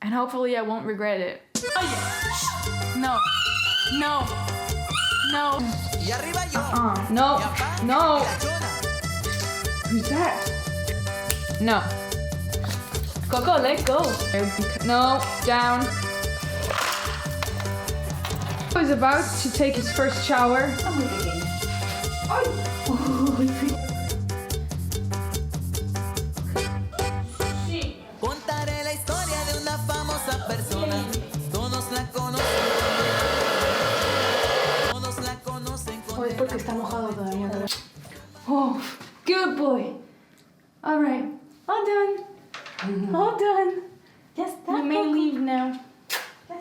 and hopefully I won't regret it. Oh yeah. No. No. No. No. No. Who's that? No. Coco, let go. No. Down. He was about to take his first shower. Contaré la historia de una famosa persona. Todos la conocen. Todos la conocen. Oh, es porque está mojado todavía. Oh, good boy. All right, all done. All done. Yes, you may leave now.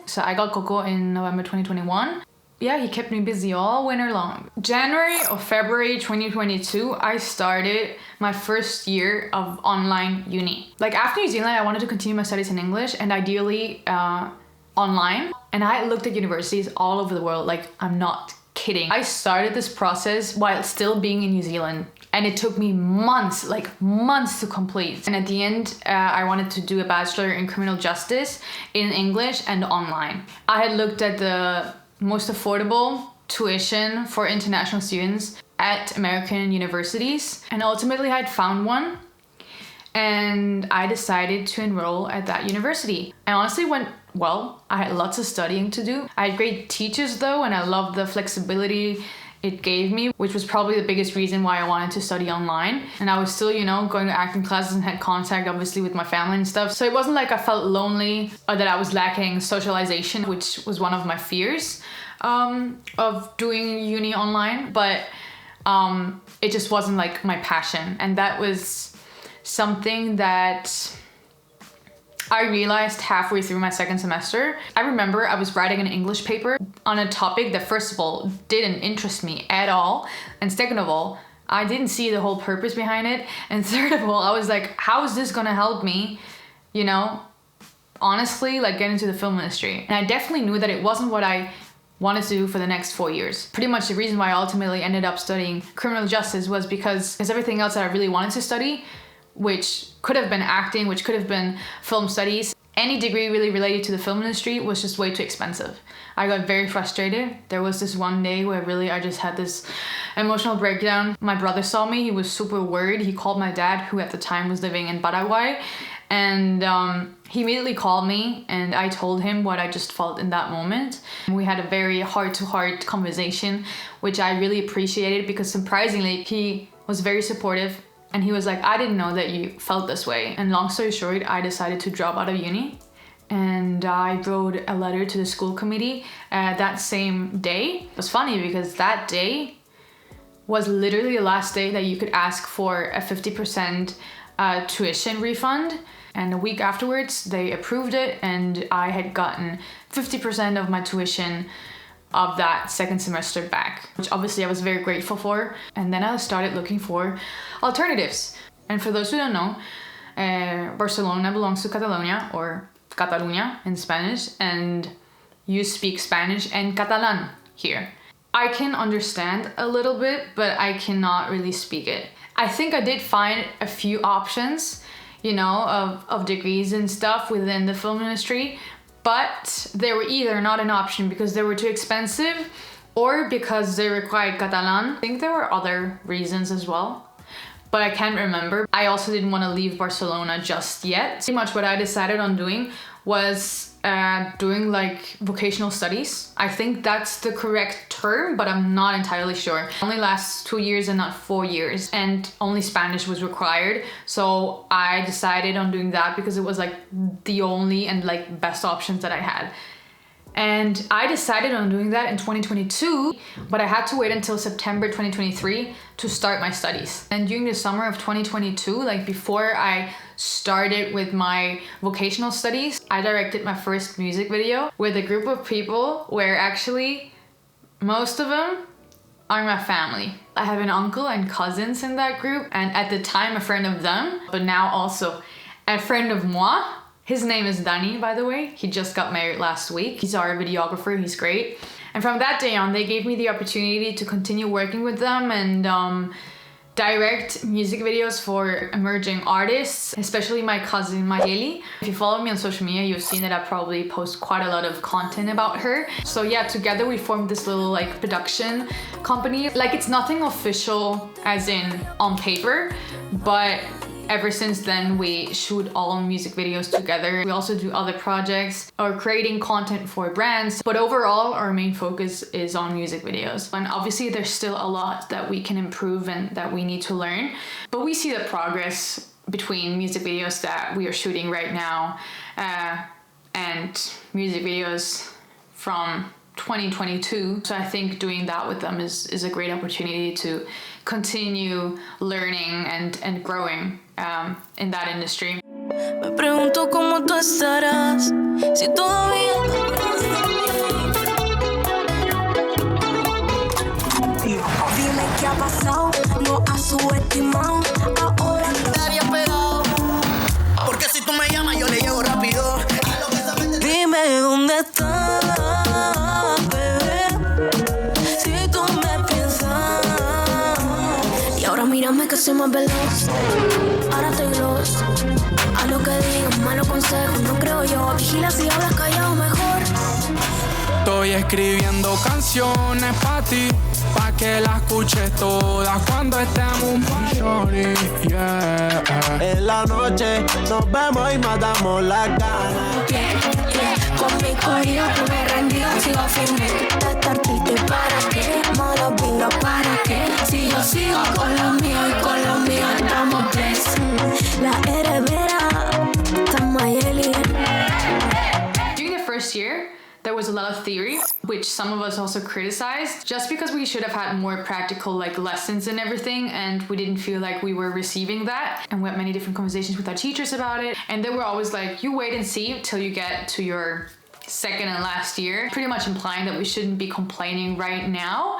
So I got Coco in November 2021. Yeah, he kept me busy all winter long. January or February 2022, I started my first year of online uni. Like after New Zealand, I wanted to continue my studies in English and ideally online. And I looked at universities all over the world, like I'm not kidding. I started this process while still being in New Zealand. And it took me months, like months to complete. And at the end, I wanted to do a bachelor in criminal justice in English and online. I had looked at the most affordable tuition for international students at American universities. And ultimately I had found one. And I decided to enroll at that university. I honestly went well. I had lots of studying to do. I had great teachers though, and I loved the flexibility it gave me, which was probably the biggest reason why I wanted to study online. And I was still, you know, going to acting classes and had contact obviously with my family and stuff. So it wasn't like I felt lonely or that I was lacking socialization, which was one of my fears of doing uni online. But it just wasn't like my passion. And that was something that I realized halfway through my second semester. I remember I was writing an English paper on a topic that first of all didn't interest me at all, and second of all I didn't see the whole purpose behind it, and third of all I was like, how is this gonna help me, you know, honestly, like get into the film industry? And I definitely knew that it wasn't what I wanted to do for the next 4 years. Pretty much the reason why I ultimately ended up studying criminal justice was because everything else that I really wanted to study, which could have been acting, which could have been film studies, any degree really related to the film industry was just way too expensive. I got very frustrated. There was this one day where really I just had this emotional breakdown. My brother saw me, he was super worried. He called my dad, who at the time was living in Paraguay, and he immediately called me and I told him what I just felt in that moment. We had a very heart-to-heart conversation, which I really appreciated because surprisingly, he was very supportive. And he was like, I didn't know that you felt this way. And long story short, I decided to drop out of uni. And I wrote a letter to the school committee that same day. It was funny because that day was literally the last day that you could ask for a 50% tuition refund. And a week afterwards, they approved it and I had gotten 50% of my tuition of that second semester back, which obviously I was very grateful for. And then I started looking for alternatives. And for those who don't know, Barcelona belongs to Catalonia, or Catalunya in Spanish, and you speak Spanish and Catalan here. I can understand a little bit, but I cannot really speak it. I think I did find a few options, you know, of degrees and stuff within the film industry, but they were either not an option because they were too expensive or because they required Catalan. I think there were other reasons as well, but I can't remember. I also didn't want to leave Barcelona just yet. Pretty much what I decided on doing was doing like vocational studies. I think that's the correct term, but I'm not entirely sure. It only lasts 2 years and not 4 years, and only Spanish was required. So I decided on doing that because it was like the only and like best options that I had. And I decided on doing that in 2022, but I had to wait until September 2023 to start my studies. And during the summer of 2022, like before I started with my vocational studies, I directed my first music video with a group of people where actually most of them are my family. I have an uncle and cousins in that group, and at the time a friend of them, but now also a friend of moi. His name is Danny, by the way. He just got married last week. He's our videographer, he's great. And from that day on, they gave me the opportunity to continue working with them, and direct music videos for emerging artists, especially my cousin Mayeli. If you follow me on social media, you've seen that I probably post quite a lot of content about her. So yeah, together we formed this little like production company. Like it's nothing official as in on paper, but ever since then, we shoot all music videos together. We also do other projects or creating content for brands. But overall, our main focus is on music videos. And obviously, there's still a lot that we can improve and that we need to learn. But we see the progress between music videos that we are shooting right now and music videos from 2022. So I think doing that with them is a great opportunity to continue learning and growing in that industry. Me pregunto cómo tú estarás, si todavía dime qué ha pasado, no has subestimado, ahora estaría pegado. Porque si tú me llamas yo le llego rápido. Dime dónde estás, bebé, si tú me piensas. Y ahora mírame que soy más veloz. Ahora estoy lost. A lo que digan, malos consejos, no creo yo. Vigila si hablas callado mejor. Estoy escribiendo canciones pa' ti, pa' que las escuches todas cuando estemos shorty, yeah. En la noche nos vemos y matamos las ganas. Con mi corrido que me rendí, sigo firme. De estar triste para qué, malos bingo para qué. Si yo sigo con lo mío y con lo mío estamos blessed. La heredera, está Mayeli. During the first year, there was a lot of theory, which some of us also criticized, just because we should have had more practical like lessons and everything, and we didn't feel like we were receiving that. And we had many different conversations with our teachers about it, and they were always like, you wait and see till you get to your second and last year, pretty much implying that we shouldn't be complaining right now,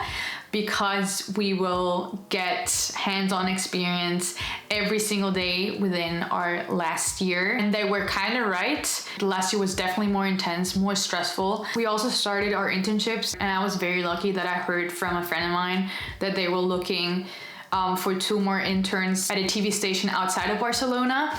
because we will get hands-on experience every single day within our last year. And they were kind of right. The last year was definitely more intense, more stressful. We also started our internships, and I was very lucky that I heard from a friend of mine that they were looking for 2 more interns at a TV station outside of Barcelona.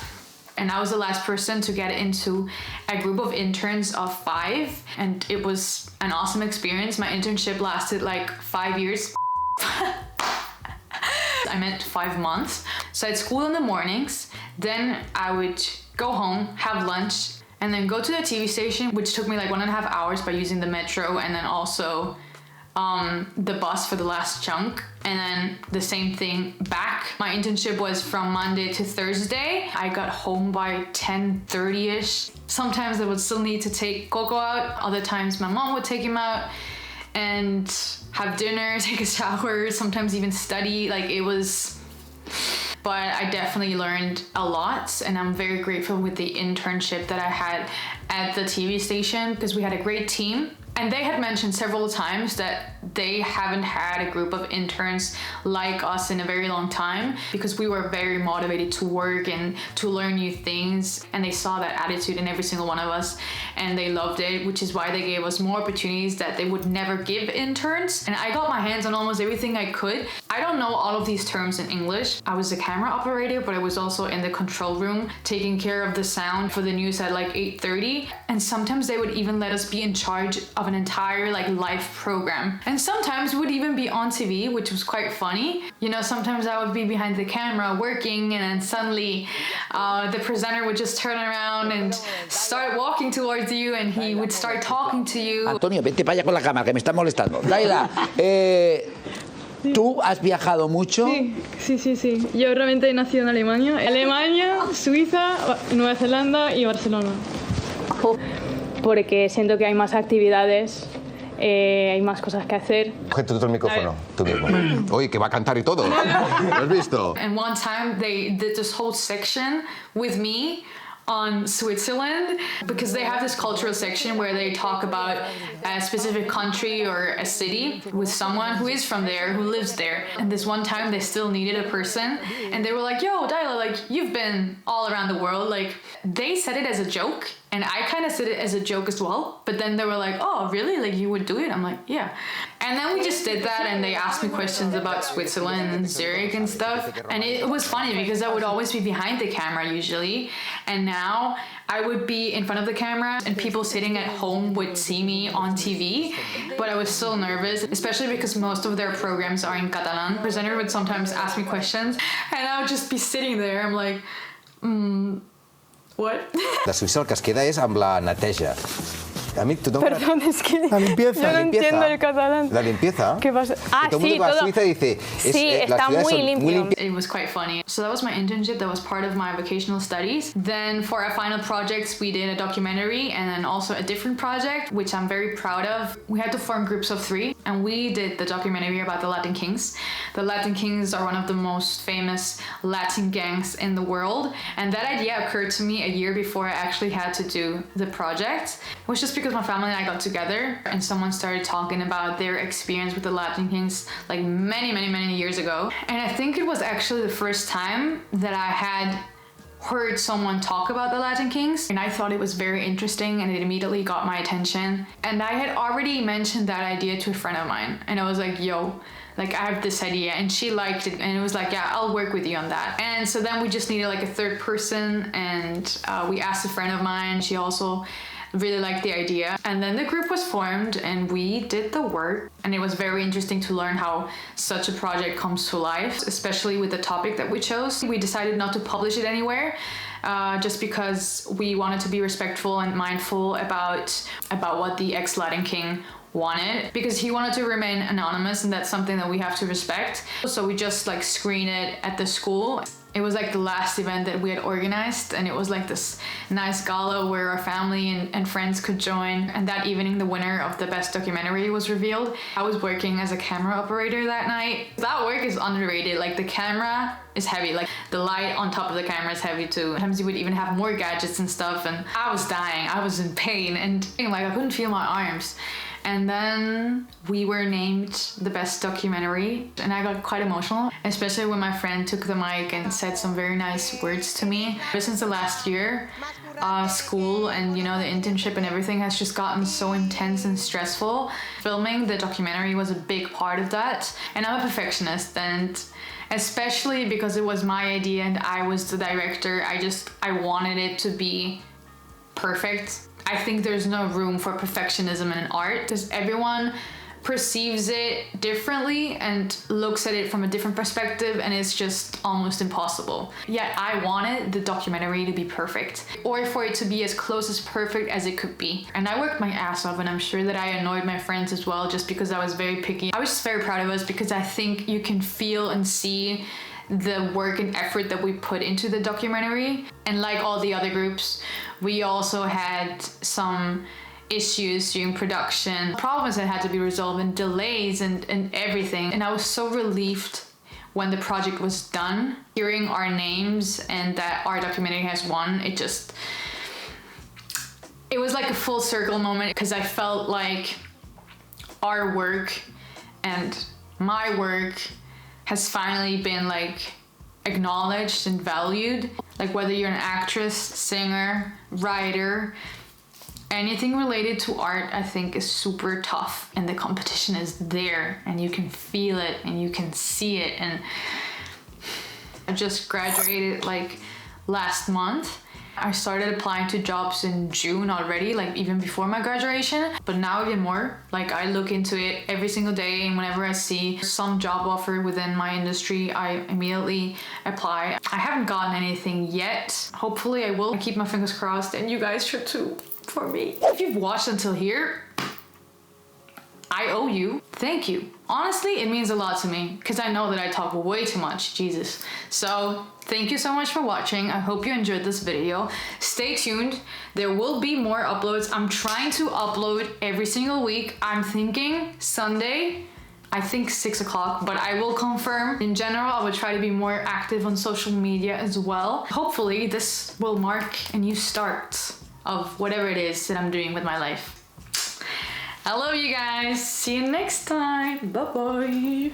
And I was the last person to get into a group of interns of 5. And it was an awesome experience. My internship lasted like 5 years. I meant 5 months. So I had school in the mornings. Then I would go home, have lunch, and then go to the TV station, which took me like 1.5 hours by using the metro and then also the bus for the last chunk, and then the same thing back. My internship was from Monday to Thursday. I got home by 10:30ish. Sometimes I would still need to take Coco out. Other times my mom would take him out and have dinner, take a shower, sometimes even study. Like it was, but I definitely learned a lot, and I'm very grateful with the internship that I had at the TV station because we had a great team. And they had mentioned several times that they haven't had a group of interns like us in a very long time, because we were very motivated to work and to learn new things. And they saw that attitude in every single one of us, and they loved it, which is why they gave us more opportunities that they would never give interns. And I got my hands on almost everything I could. I don't know all of these terms in English. I was a camera operator, but I was also in the control room taking care of the sound for the news at like 8:30. And sometimes they would even let us be in charge of an entire like live program. And sometimes we would even be on TV, which was quite funny. You know, sometimes I would be behind the camera working, and then suddenly the presenter would just turn around and start walking towards you, and he would start talking to you. Antonio, vete para allá con la cámara, que me está molestando. Daila, ¿tú has viajado mucho? Sí. Yo realmente he nacido en Alemania. Alemania, Suiza, Nueva Zelanda y Barcelona. Porque siento que hay más actividades, hay más cosas que hacer. Cógete tú el micrófono, tú mismo. Oye, que va a cantar y todo. ¿Lo has visto? And one time they did this whole section with me on Switzerland, because they have this cultural section where they talk about a specific country or a city with someone who is from there, who lives there. And this one time they still needed a person, and they were like, yo, Daila, like, you've been all around the world. Like, they said it as a joke, and I kind of said it as a joke as well, but then they were like, oh, really? Like, you would do it? I'm like, yeah. And And then we just did that, and they asked me questions about Switzerland and Zurich and stuff. And it was funny because I would always be behind the camera usually, and now I would be in front of the camera and people sitting at home would see me on TV, but I was still nervous, especially because most of their programs are in Catalan. The presenter would sometimes ask me questions and I would just be sitting there. I'm like, what? De Suïssa el que es queda és amb la neteja. A mí, Perdón, es que la limpieza, yo no limpieza. entiendo el catalán. La limpieza. ¿Qué pasa? Ah, todo el mundo sí, que va a todo. Suiza dice, Sí, las está ciudades muy son limpio. muy limpias. It was quite funny. So that was my internship. That was part of my vocational studies. Then for our final projects, we did a documentary and then also a different project, which I'm very proud of. We had to form groups of 3 and we did the documentary about the Latin Kings. The Latin Kings are one of the most famous Latin gangs in the world. And that idea occurred to me a year before I actually had to do the project. It was just because my family and I got together and someone started talking about their experience with the Latin Kings like many years ago. And I think it was actually the first time that I had heard someone talk about the Latin Kings, and I thought it was very interesting and it immediately got my attention. And I had already mentioned that idea to a friend of mine and I was like, yo, like I have this idea, and she liked it and it was like, yeah, I'll work with you on that. And so then we just needed like a third person, and we asked a friend of mine. She also really liked the idea, and then the group was formed and we did the work, and it was very interesting to learn how such a project comes to life, especially with the topic that we chose. We decided not to publish it anywhere, just because we wanted to be respectful and mindful about what the ex-Latin king wanted, because he wanted to remain anonymous, and that's something that we have to respect. So we just like screened it at the school. It was like the last event that we had organized, and it was like this nice gala where our family and friends could join. And that evening, the winner of the best documentary was revealed. I was working as a camera operator that night. That work is underrated. Like the camera is heavy, like the light on top of the camera is heavy too. Sometimes you would even have more gadgets and stuff, and I was dying. I was in pain and like I couldn't feel my arms. And then we were named the best documentary, and I got quite emotional, especially when my friend took the mic and said some very nice words to me. But since the last year, school and the internship and everything has just gotten so intense and stressful. Filming the documentary was a big part of that, and I'm a perfectionist, and especially because it was my idea and I was the director, I wanted it to be perfect. I think there's no room for perfectionism in art because everyone perceives it differently and looks at it from a different perspective, and it's just almost impossible. Yet I wanted the documentary to be perfect, or for it to be as close as perfect as it could be. And I worked my ass off, and I'm sure that I annoyed my friends as well, just because I was very picky. I was just very proud of us because I think you can feel and see the work and effort that we put into the documentary. And like all the other groups, we also had some issues during production, problems that had to be resolved, and delays and everything. And I was so relieved when the project was done, hearing our names and that our documentary has won. It was like a full circle moment, because I felt like our work and my work has finally been like acknowledged and valued. Like whether you're an actress, singer, writer, anything related to art, I think is super tough, and the competition is there and you can feel it and you can see it. And I just graduated like last month. I started applying to jobs in June already, like even before my graduation, but now even more. Like I look into it every single day, and whenever I see some job offer within my industry, I immediately apply. I haven't gotten anything yet. Hopefully I will. I keep my fingers crossed, and you guys should too, for me. If you've watched until here, I owe you. Thank you. Honestly, it means a lot to me, because I know that I talk way too much, Jesus. So thank you so much for watching. I hope you enjoyed this video. Stay tuned. There will be more uploads. I'm trying to upload every single week. I'm thinking Sunday, I think 6 o'clock, but I will confirm. In general, I will try to be more active on social media as well. Hopefully this will mark a new start of whatever it is that I'm doing with my life. I love you guys. See you next time. Bye-bye.